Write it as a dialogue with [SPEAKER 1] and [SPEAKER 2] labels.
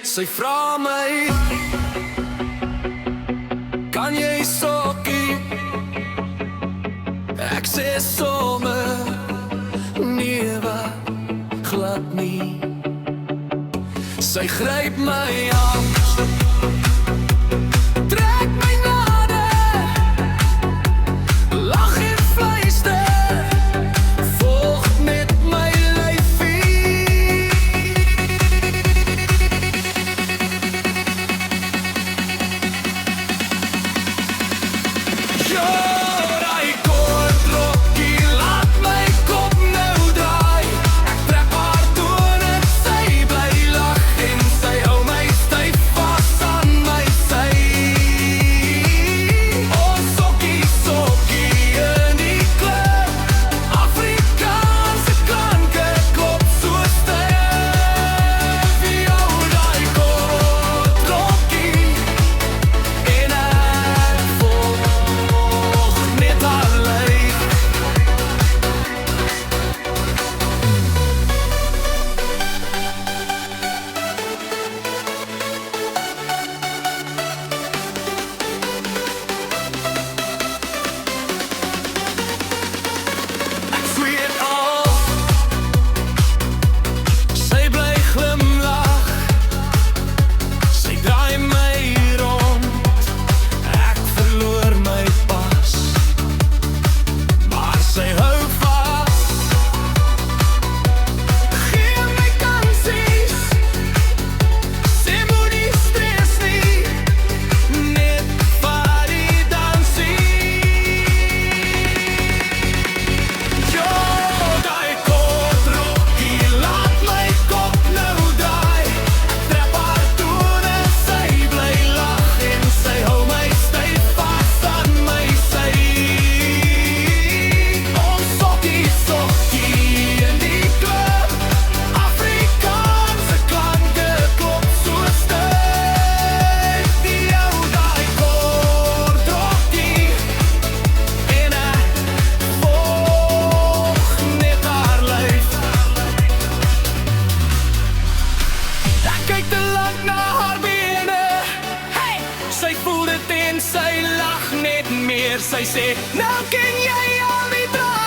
[SPEAKER 1] Sy vra my, kan jy sokkie? Ek sê sommer, nee wat, glad nie. Sy gryp my aan, trek my nader, lag en fluister, volg met my lyfie. Ja, daai kort rokkie laat my kop nou draai. Ek trek haar tone, sy bly lag en sy hou my styf vas aan my sy. Oh sokkie, sokkie in die klub, Afrikaanse klanke klop so styf. Ja, daai kort rokkie en ek volg net haar lyf. Ek sweet al, sy bly glimlag, sy draai my rond, ek verloor my pas, maar sy hou vas. Gee my kansies, sy moet nie stres nie, net vat die dansie. Ja, daai kort rokkie laat my kop nou draai. Ek trek haar tone, sy bly lag en sy hou my styf vas aan my sy. Oh sokkie, sokkie in die klub, Afrikaanse klanke klop so styf. Ja, daai kort rokkie en ek volg net haar lyf. Ek kyk te lank na haar bene, hey! Sy voel dit en sy lag net meer. Sy sê, nou ken jy al die drama.